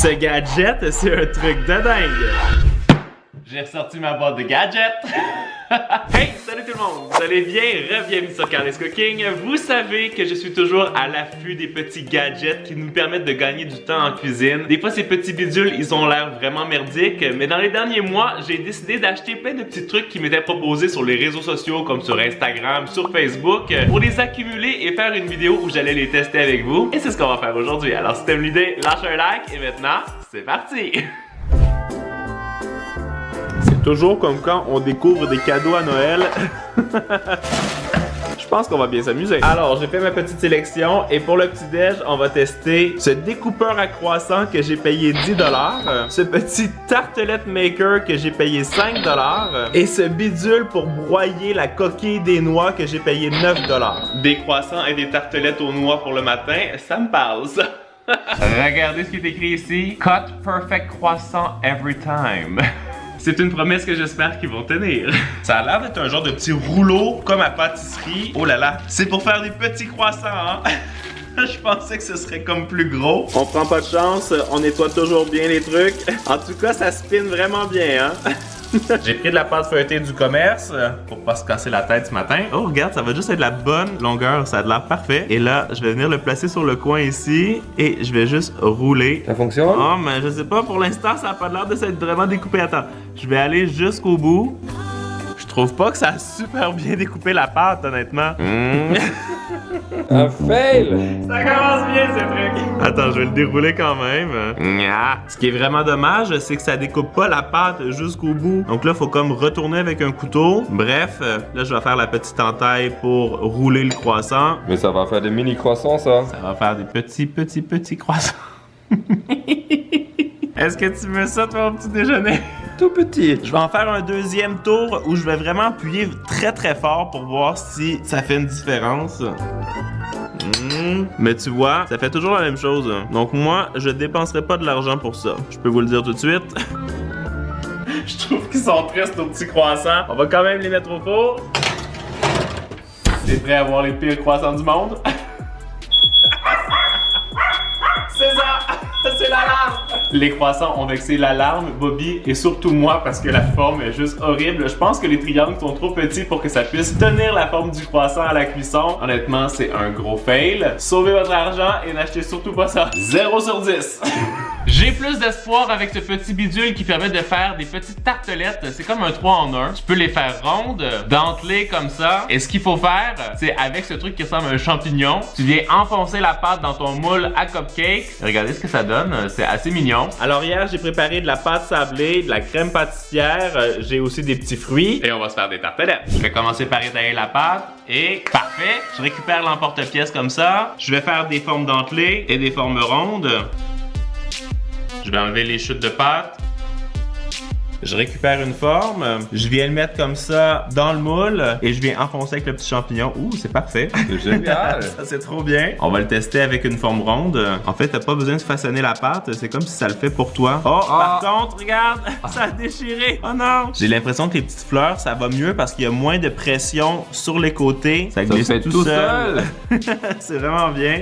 Ce gadget, c'est un truc de dingue. J'ai ressorti ma boîte de gadgets. Hey, salut tout le monde, vous allez bien? Bienvenue sur Carles Cooking. Vous savez que je suis toujours à l'affût des petits gadgets qui nous permettent de gagner du temps en cuisine. Des fois, ces petits bidules, ils ont l'air vraiment merdiques, mais dans les derniers mois, j'ai décidé d'acheter plein de petits trucs qui m'étaient proposés sur les réseaux sociaux, comme sur Instagram, sur Facebook, pour les accumuler et faire une vidéo où j'allais les tester avec vous. Et c'est ce qu'on va faire aujourd'hui. Alors, si t'aimes l'idée, lâche un like et maintenant, c'est parti! C'est toujours comme quand on découvre des cadeaux à Noël. Je pense qu'on va bien s'amuser. Alors, j'ai fait ma petite sélection et pour le petit-déj, on va tester ce découpeur à croissant que j'ai payé 10$, ce petit tartelette maker que j'ai payé 5$ et ce bidule pour broyer la coquille des noix que j'ai payé 9$. Des croissants et des tartelettes aux noix pour le matin, ça me parle ça. Regardez ce qui est écrit ici. Cut perfect croissant every time. C'est une promesse que j'espère qu'ils vont tenir. Ça a l'air d'être un genre de petit rouleau comme à pâtisserie. Oh là là, c'est pour faire des petits croissants, hein? Je pensais que ce serait comme plus gros. On prend pas de chance, on nettoie toujours bien les trucs. En tout cas, ça spinne vraiment bien, hein? J'ai pris de la pâte feuilletée du commerce pour pas se casser la tête ce matin. Oh, regarde, ça va juste être de la bonne longueur, ça a l'air parfait. Et là, je vais venir le placer sur le coin ici et je vais juste rouler. Ça fonctionne? Oh, mais je sais pas, pour l'instant, ça a pas l'air de s'être vraiment découpé. Attends, je vais aller jusqu'au bout. Je trouve pas que ça a super bien découpé la pâte, honnêtement. Un fail! Ça commence bien, ce truc! Attends, je vais le dérouler quand même. Ce qui est vraiment dommage, c'est que ça découpe pas la pâte jusqu'au bout. Donc là, il faut comme retourner avec un couteau. Bref, là, je vais faire la petite entaille pour rouler le croissant. Mais ça va faire des mini croissants, ça. Ça va faire des petits croissants. Est-ce que tu veux ça, toi, au petit déjeuner? Tout petit. Je vais en faire un deuxième tour où je vais vraiment appuyer très fort pour voir si ça fait une différence. Mais tu vois, ça fait toujours la même chose. Donc moi, je dépenserai pas de l'argent pour ça. Je peux vous le dire tout de suite. Je trouve qu'ils sont tristes nos petits croissants. On va quand même les mettre au four. T'es prêt à voir les pires croissants du monde? C'est ça! C'est l'alarme! Les croissants ont vexé l'alarme, Bobby et surtout moi parce que la forme est juste horrible. Je pense que les triangles sont trop petits pour que ça puisse tenir la forme du croissant à la cuisson. Honnêtement, c'est un gros fail. Sauvez votre argent et n'achetez surtout pas ça. 0 sur 10. J'ai plus d'espoir avec ce petit bidule qui permet de faire des petites tartelettes. C'est comme un 3 en 1. Tu peux les faire rondes, dentelées comme ça. Et ce qu'il faut faire, c'est avec ce truc qui ressemble à un champignon, tu viens enfoncer la pâte dans ton moule à cupcake. Regardez ce que ça donne. C'est assez mignon. Alors hier, j'ai préparé de la pâte sablée, de la crème pâtissière. J'ai aussi des petits fruits. Et on va se faire des tartelettes. Je vais commencer par étaler la pâte. Et parfait. Je récupère l'emporte-pièce comme ça. Je vais faire des formes dentelées et des formes rondes. Je vais enlever les chutes de pâte. Je récupère une forme, je viens le mettre comme ça dans le moule et je viens enfoncer avec le petit champignon. Ouh, c'est parfait. C'est génial. Ça, c'est trop bien. On va le tester avec une forme ronde. En fait, t'as pas besoin de façonner la pâte, c'est comme si ça le fait pour toi. Oh, par contre, regarde, ça a déchiré. Oh non. J'ai l'impression que les petites fleurs, ça va mieux parce qu'il y a moins de pression sur les côtés. Ça glisse fait tout seul. C'est vraiment bien.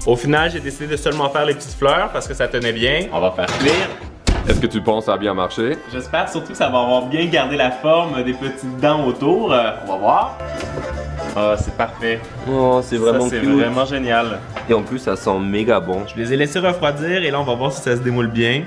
Au final, j'ai décidé de seulement faire les petites fleurs parce que ça tenait bien. On va faire cuire. Est-ce que tu penses que ça a bien marché? J'espère surtout que ça va avoir bien gardé la forme des petites dents autour. On va voir. Ah, c'est parfait. Oh, c'est vraiment c'est cute. vraiment génial. Et en plus, ça sent méga bon. Je les ai laissés refroidir et là, on va voir si ça se démoule bien.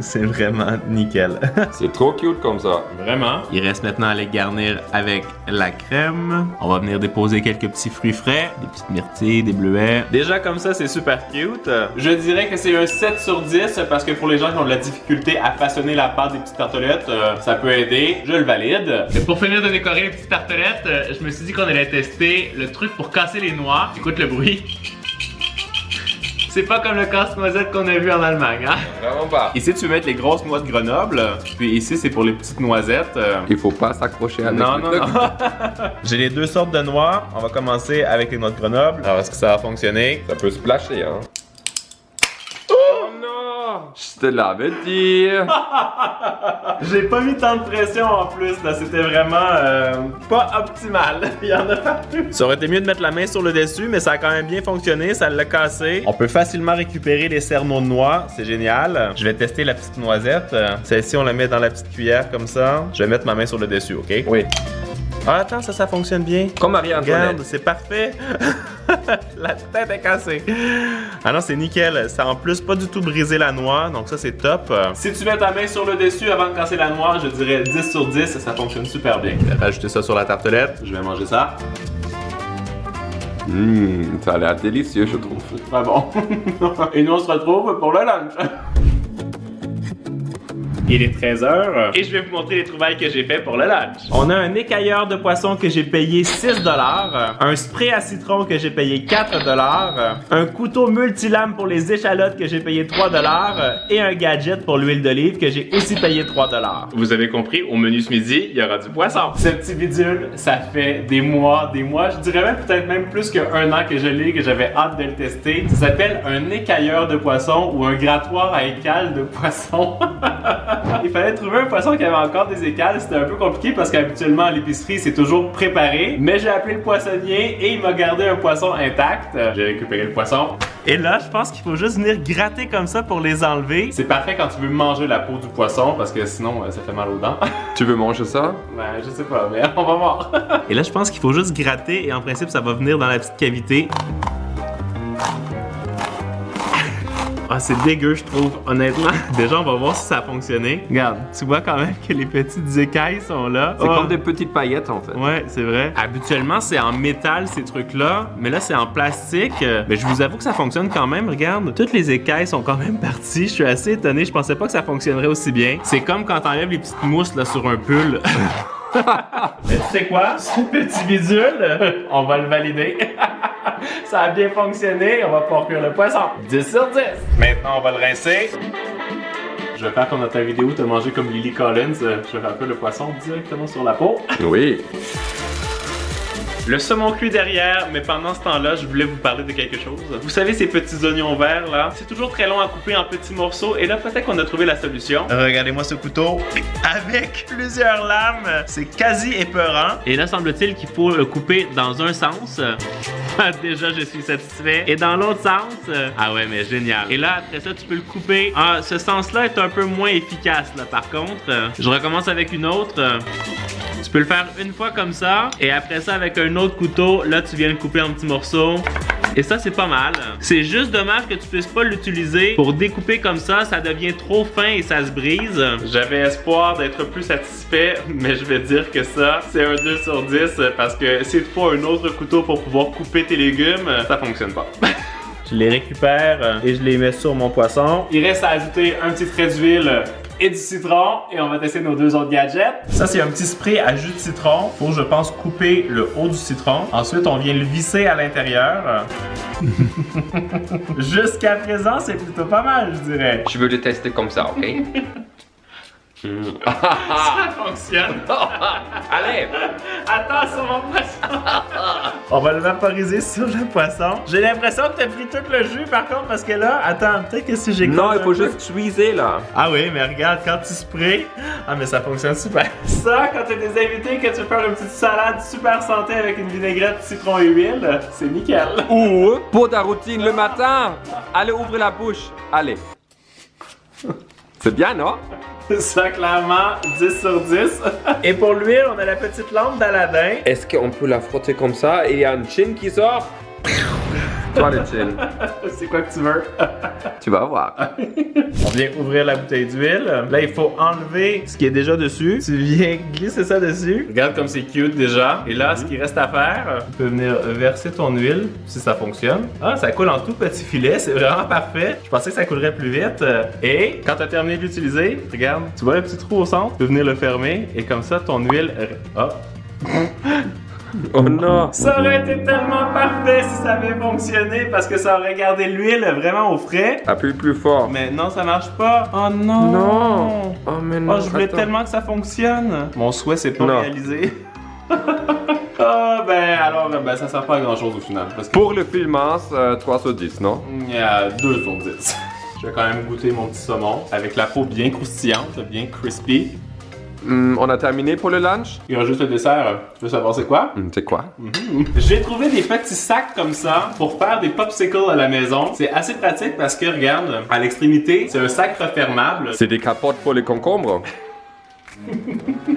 C'est vraiment nickel. C'est trop cute comme ça. Vraiment. Il reste maintenant à les garnir avec la crème. On va venir déposer quelques petits fruits frais, des petites myrtilles, des bleuets. Déjà comme ça, c'est super cute. Je dirais que c'est un 7 sur 10 parce que pour les gens qui ont de la difficulté à façonner la pâte des petites tartelettes, ça peut aider. Je le valide. Et pour finir de décorer les petites tartelettes, je me suis dit qu'on allait tester le truc pour casser les noix. Écoute le bruit. C'est pas comme le casse-noisette qu'on a vu en Allemagne, hein? Vraiment pas. Ici, tu veux mettre les grosses noix de Grenoble. Puis ici, c'est pour les petites noisettes. Il faut pas s'accrocher avec Non, le non, truc. non. J'ai les deux sortes de noix. On va commencer avec les noix de Grenoble. Alors, est-ce que ça va fonctionner? Ça peut splasher, hein? Oh non! Je te l'avais dit! J'ai pas mis tant de pression en plus, là, c'était vraiment pas optimal. Il y en a partout. Ça aurait été mieux de mettre la main sur le dessus, mais ça a quand même bien fonctionné, ça l'a cassé. On peut facilement récupérer les cerneaux de noix, c'est génial. Je vais tester la petite noisette. Celle-ci, on la met dans la petite cuillère comme ça. Je vais mettre ma main sur le dessus, ok? Oui. Ah, attends, ça fonctionne bien. Comme Marie-Antoinette. Regarde, c'est parfait. La tête est cassée. Ah non, c'est nickel. Ça a en plus pas du tout brisé la noix, donc ça c'est top. Si tu mets ta main sur le dessus avant de casser la noix, je dirais 10 sur 10, ça fonctionne super bien. Je vais rajouter ça sur la tartelette. Je vais manger ça. Ça a l'air délicieux, je trouve. Très bon. Et nous on se retrouve pour le lunch. Il est 13h et je vais vous montrer les trouvailles que j'ai fait pour le lunch. On a un écailleur de poisson que j'ai payé 6$, un spray à citron que j'ai payé 4$, un couteau multilame pour les échalotes que j'ai payé 3$ et un gadget pour l'huile d'olive que j'ai aussi payé 3$. Vous avez compris, au menu ce midi, il y aura du poisson. Ce petit bidule, ça fait des mois, je dirais même peut-être même plus qu'un an que je l'ai, que j'avais hâte de le tester. Ça s'appelle un écailleur de poisson ou un grattoir à écales de poisson. Il fallait trouver un poisson qui avait encore des écales. C'était un peu compliqué parce qu'habituellement à l'épicerie c'est toujours préparé. Mais j'ai appelé le poissonnier et il m'a gardé un poisson intact. J'ai récupéré le poisson. Et là, je pense qu'il faut juste venir gratter comme ça pour les enlever. C'est parfait quand tu veux manger la peau du poisson parce que sinon ça fait mal aux dents. Tu veux manger ça? Ben, je sais pas, mais on va voir. Et là, je pense qu'il faut juste gratter et en principe ça va venir dans la petite cavité. Ah, c'est dégueu, je trouve, honnêtement. Déjà, on va voir si ça a fonctionné. Regarde, tu vois quand même que les petites écailles sont là. C'est comme des petites paillettes, en fait. Ouais, c'est vrai. Habituellement, c'est en métal, ces trucs-là. Mais là, c'est en plastique. Mais je vous avoue que ça fonctionne quand même. Regarde, toutes les écailles sont quand même parties. Je suis assez étonné. Je pensais pas que ça fonctionnerait aussi bien. C'est comme quand t'enlèves les petites mousses là, sur un pull. Mais tu sais quoi? Ce petit bidule, on va le valider. Ça a bien fonctionné, on va pouvoir cuire le poisson. 10 sur 10. Maintenant, on va le rincer. Je vais faire comme dans ta vidéo, t'as mangé comme Lily Collins. Je vais faire un peu le poisson directement sur la peau. Oui. Le saumon cuit derrière, mais pendant ce temps-là, je voulais vous parler de quelque chose. Vous savez ces petits oignons verts là? C'est toujours très long à couper en petits morceaux et là peut-être qu'on a trouvé la solution. Regardez-moi ce couteau avec plusieurs lames. C'est quasi épeurant. Et là semble-t-il qu'il faut le couper dans un sens. Déjà je suis satisfait. Et dans l'autre sens, ah ouais mais génial. Et là après ça tu peux le couper. Ah, ce sens-là est un peu moins efficace là par contre. Je recommence avec une autre. Tu peux le faire une fois comme ça, et après ça avec un autre couteau, là tu viens le couper en petits morceaux. Et ça c'est pas mal. C'est juste dommage que tu puisses pas l'utiliser pour découper comme ça devient trop fin et ça se brise. J'avais espoir d'être plus satisfait, mais je vais dire que ça, c'est un 2 sur 10 parce que si tu faut un autre couteau pour pouvoir couper tes légumes, ça fonctionne pas. Je les récupère et je les mets sur mon poisson. Il reste à ajouter un petit trait d'huile et du citron et on va tester nos deux autres gadgets. Ça c'est un petit spray à jus de citron. Faut je pense couper le haut du citron. Ensuite on vient le visser à l'intérieur. Jusqu'à présent c'est plutôt pas mal je dirais. Je veux le tester comme ça, ok? Ça fonctionne. Allez! Attends sur mon poisson. On va le vaporiser sur le poisson. J'ai l'impression que t'as pris tout le jus par contre parce que là, attends, peut-être que si j'ai... Non, il faut juste squeezer là. Ah oui, mais regarde, quand tu sprays, ah mais ça fonctionne super. Ça, quand t'as des invités, que tu veux faire une petite salade super santé avec une vinaigrette, citron et huile, c'est nickel. Ou pour ta routine le matin, allez ouvrir la bouche. Allez. C'est bien, non? Ça, clairement, 10 sur 10. Et pour l'huile, on a la petite lampe d'Aladin. Est-ce qu'on peut la frotter comme ça et il y a une chin qui sort? Toi, le chin. C'est quoi que tu veux? Tu vas voir. On vient ouvrir la bouteille d'huile. Là, il faut enlever ce qui est déjà dessus. Tu viens glisser ça dessus. Regarde comme c'est cute déjà. Et là, ce qu'il reste à faire, tu peux venir verser ton huile si ça fonctionne. Ah, ça coule en tout petit filet. C'est vraiment parfait. Je pensais que ça coulerait plus vite. Et quand tu as terminé de l'utiliser, regarde, tu vois le petit trou au centre? Tu peux venir le fermer. Et comme ça, ton huile... Ah! Oh non! Ça aurait été tellement parfait si ça avait fonctionné parce que ça aurait gardé l'huile vraiment au frais. Appuie plus fort. Mais non, ça marche pas. Oh non! Non! Oh mais non! Oh, je voulais attends. tellement que ça fonctionne. Mon souhait s'est pas réalisé. Ah ben alors, ben ça sert pas à grand chose au final. Parce que Pour le filmage, 3 sur 10, non? il y a 2 sur 10. Je Je vais quand même goûter mon petit saumon avec la peau bien croustillante, bien crispy. On a terminé pour le lunch? Il y aura juste le dessert. Tu veux savoir c'est quoi? C'est quoi? J'ai trouvé des petits sacs comme ça pour faire des popsicles à la maison. C'est assez pratique parce que, regarde, à l'extrémité, c'est un sac refermable. C'est des capotes pour les concombres?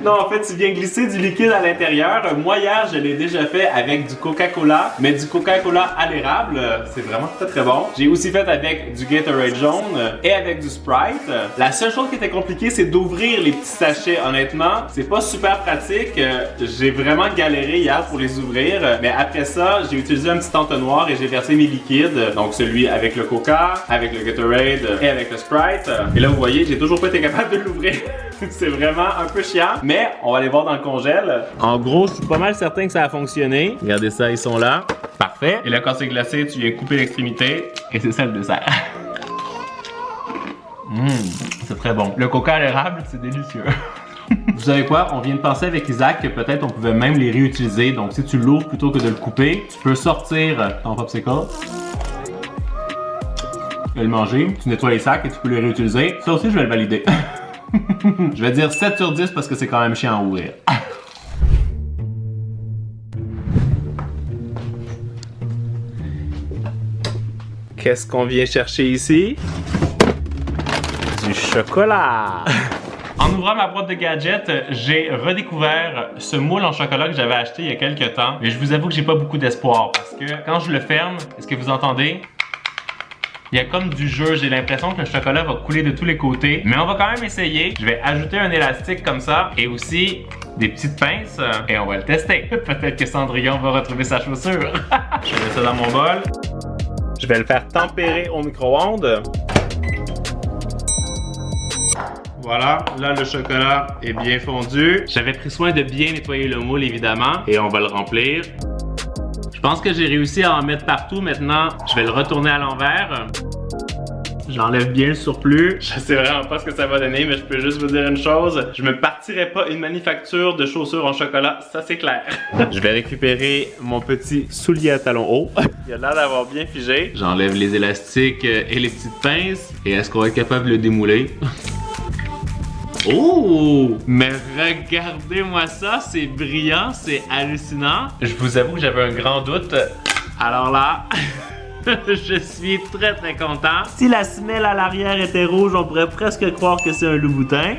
Non, en fait, tu viens glisser du liquide à l'intérieur. Moi, hier, je l'ai déjà fait avec du Coca-Cola, mais du Coca-Cola à l'érable. C'est vraiment très très bon. J'ai aussi fait avec du Gatorade jaune et avec du Sprite. La seule chose qui était compliquée, c'est d'ouvrir les petits sachets. Honnêtement, c'est pas super pratique. J'ai vraiment galéré hier pour les ouvrir. Mais après ça, j'ai utilisé un petit entonnoir et j'ai versé mes liquides. Donc celui avec le Coca, avec le Gatorade et avec le Sprite. Et là, vous voyez, j'ai toujours pas été capable de l'ouvrir. C'est vraiment un peu chiant, mais on va aller voir dans le congèle. En gros, je suis pas mal certain que ça a fonctionné. Regardez ça, ils sont là. Parfait. Et là, quand c'est glacé, tu viens couper l'extrémité. Et c'est ça le dessert. C'est très bon. Le coca à l'érable, c'est délicieux. Vous savez quoi? On vient de penser avec Isaac que peut-être on pouvait même les réutiliser. Donc, si tu l'ouvres plutôt que de le couper, tu peux sortir ton popsicle. Tu vas le manger, tu nettoies les sacs et tu peux les réutiliser. Ça aussi, je vais le valider. Je vais dire 7 sur 10 parce que c'est quand même chiant à ouvrir. Qu'est-ce qu'on vient chercher ici? Du chocolat! En ouvrant ma boîte de gadgets, j'ai redécouvert ce moule en chocolat que j'avais acheté il y a quelques temps. Mais je vous avoue que j'ai pas beaucoup d'espoir parce que quand je le ferme, est-ce que vous entendez? Il y a comme du jeu, j'ai l'impression que le chocolat va couler de tous les côtés. Mais on va quand même essayer. Je vais ajouter un élastique comme ça et aussi des petites pinces et on va le tester. Peut-être que Cendrillon va retrouver sa chaussure. Je vais mettre ça dans mon bol. Je vais le faire tempérer au micro-ondes. Voilà, là le chocolat est bien fondu. J'avais pris soin de bien nettoyer le moule évidemment et on va le remplir. Je pense que j'ai réussi à en mettre partout. Maintenant, je vais le retourner à l'envers. J'enlève bien le surplus. Je sais vraiment pas ce que ça va donner, mais je peux juste vous dire une chose. Je me partirai pas une manufacture de chaussures en chocolat, ça c'est clair. Je vais récupérer mon petit soulier à talons hauts. Il a l'air d'avoir bien figé. J'enlève les élastiques et les petites pinces. Et est-ce qu'on va être capable de le démouler? Oh! Mais regardez-moi ça, c'est brillant, c'est hallucinant. Je vous avoue que j'avais un grand doute. Alors là, je suis très très content. Si la semelle à l'arrière était rouge, on pourrait presque croire que c'est un Louboutin.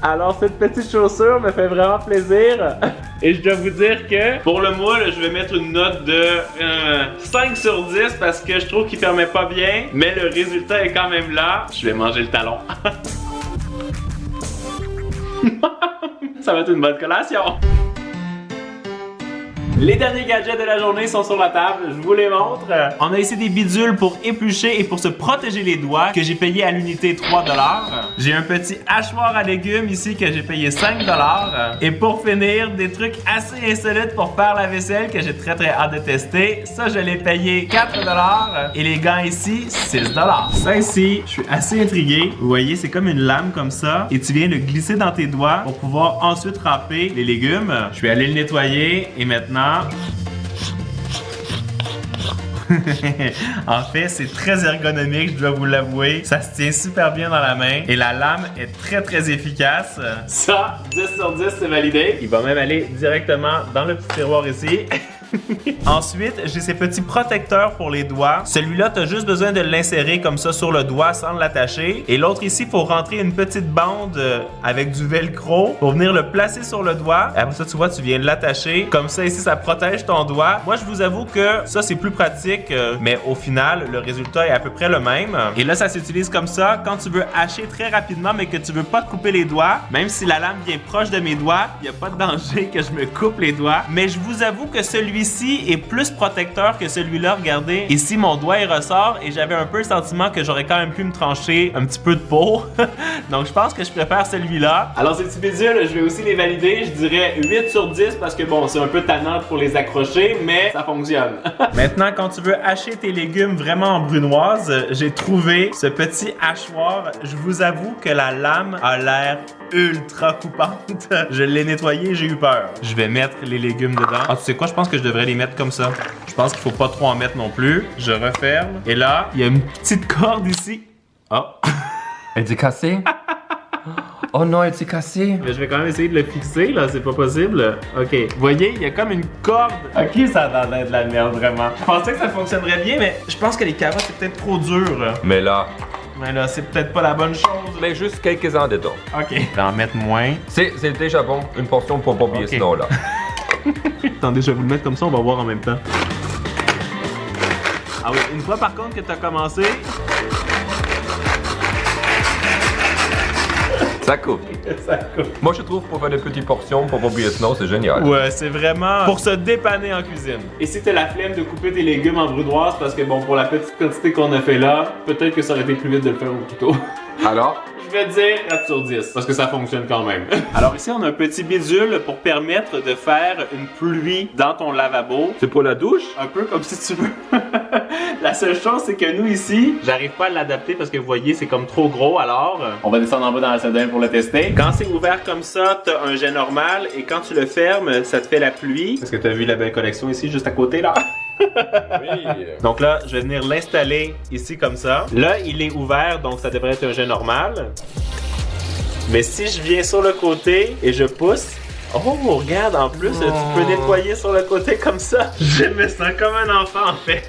Alors cette petite chaussure me fait vraiment plaisir. Et je dois vous dire que pour le moule, je vais mettre une note de 5 sur 10 parce que je trouve qu'il permet pas bien. Mais le résultat est quand même là. Je vais manger le talon. Ça va être une bonne collation. Les derniers gadgets de la journée sont sur la table, je vous les montre. On a ici des bidules pour éplucher et pour se protéger les doigts que j'ai payé à l'unité 3$. J'ai un petit hachoir à légumes ici que j'ai payé 5$. Et pour finir, des trucs assez insolites pour faire la vaisselle que j'ai très très hâte de tester. Ça, je l'ai payé 4$. Et les gants ici, 6$. Ça ici, je suis assez intrigué. Vous voyez, c'est comme une lame comme ça. Et tu viens le glisser dans tes doigts pour pouvoir ensuite râper les légumes. Je vais aller le nettoyer et maintenant... En fait, c'est très ergonomique, je dois vous l'avouer. Ça se tient super bien dans la main et la lame est très très efficace. Ça, 10 sur 10, c'est validé. Il va même aller directement dans le petit tiroir ici. Ensuite, j'ai ces petits protecteurs pour les doigts. Celui-là, tu as juste besoin de l'insérer comme ça sur le doigt sans l'attacher. Et l'autre ici, il faut rentrer une petite bande avec du velcro pour venir le placer sur le doigt. Et après ça, tu vois, tu viens l'attacher. Comme ça, ici, ça protège ton doigt. Moi, je vous avoue que ça, c'est plus pratique, mais au final, le résultat est à peu près le même. Et là, ça s'utilise comme ça. Quand tu veux hacher très rapidement, mais que tu veux pas te couper les doigts, même si la lame vient proche de mes doigts, il n'y a pas de danger que je me coupe les doigts. Mais je vous avoue que celui-ci est plus protecteur que celui-là. Regardez, ici mon doigt il ressort et j'avais un peu le sentiment que j'aurais quand même pu me trancher un petit peu de peau. Donc je pense que je préfère celui-là. Alors ces petits bidules, je vais aussi les valider. Je dirais 8 sur 10 parce que bon, c'est un peu tannant pour les accrocher, mais ça fonctionne. Maintenant, quand tu veux hacher tes légumes vraiment en brunoise, j'ai trouvé ce petit hachoir. Je vous avoue que la lame a l'air ultra coupante. Je l'ai nettoyé, j'ai eu peur. Je vais mettre les légumes dedans. Ah, tu sais quoi? Je pense que je devrais les mettre comme ça. Je pense qu'il faut pas trop en mettre non plus. Je referme. Et là, il y a une petite corde ici. Ah! Elle s'est cassée? Oh non, elle s'est cassée. Mais je vais quand même essayer de le fixer, là, c'est pas possible. Ok, vous voyez, il y a comme une corde. Ok, ça a l'air de la merde, vraiment. Je pensais que ça fonctionnerait bien, mais je pense que les carottes, c'est peut-être trop dur. Mais là, C'est peut-être pas la bonne chose. mets juste quelques-uns dedans. Ok. Je vais en mettre moins. C'est déjà bon, une portion pour Bobby et Snow là. Attendez, je vais vous le mettre comme ça, on va voir en même temps. Ah oui, une fois par contre que t'as commencé... Ça coupe. Ça coupe. Moi je trouve pour faire des petites portions pour Bobby et Snow, c'est génial. Ouais, c'est vraiment pour se dépanner en cuisine. Et si t'as la flemme de couper tes légumes en brudoise, parce que bon, pour la petite quantité qu'on a fait là, peut-être que ça aurait été plus vite de le faire au couteau. Alors? Je vais dire 4 sur 10, parce que ça fonctionne quand même. Alors ici, on a un petit bidule pour permettre de faire une pluie dans ton lavabo. C'est pour la douche? Un peu comme si tu veux. La seule chose, c'est que nous ici, j'arrive pas à l'adapter parce que vous voyez, c'est comme trop gros, alors... On va descendre en bas dans la salle de bain pour le tester. Quand c'est ouvert comme ça, t'as un jet normal, et quand tu le fermes, ça te fait la pluie. Est-ce que t'as vu la belle collection ici, juste à côté, là? Oui. Donc là, je vais venir l'installer ici comme ça. Là, il est ouvert, donc ça devrait être un jet normal. Mais si je viens sur le côté et je pousse... Oh, regarde, en plus, tu peux nettoyer sur le côté comme ça. Je me sens comme un enfant, en fait.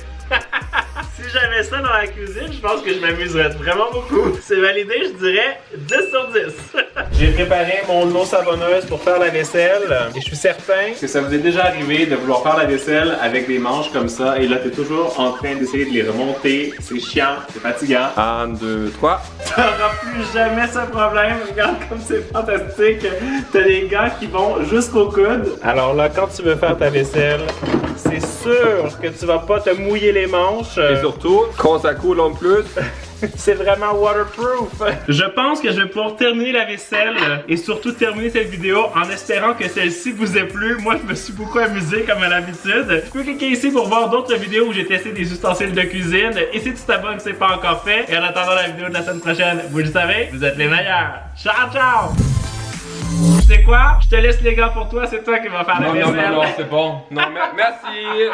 Si j'avais ça dans la cuisine, je pense que je m'amuserais vraiment beaucoup. C'est validé, je dirais 10 sur 10. J'ai préparé mon eau savonneuse pour faire la vaisselle et je suis certain que ça vous est déjà arrivé de vouloir faire la vaisselle avec des manches comme ça et là t'es toujours en train d'essayer de les remonter. C'est chiant, c'est fatigant. 1, 2, 3. T'auras plus jamais ce problème. Regarde comme c'est fantastique. T'as des gants qui vont jusqu'au coude. Alors là, quand tu veux faire ta vaisselle, c'est sûr que tu vas pas te mouiller les manches. Et surtout, quand ça coule en plus, c'est vraiment waterproof. Je pense que je vais pouvoir terminer la vaisselle et surtout terminer cette vidéo en espérant que celle-ci vous ait plu. Moi, je me suis beaucoup amusé comme à l'habitude. Tu peux cliquer ici pour voir d'autres vidéos où j'ai testé des ustensiles de cuisine. Et si tu t'abonnes, c'est pas encore fait. Et en attendant la vidéo de la semaine prochaine, vous le savez, vous êtes les meilleurs. Ciao, ciao! Tu sais quoi? Je te laisse les gars pour toi, c'est toi qui vas faire la vaisselle. Non, c'est bon. Non, merci.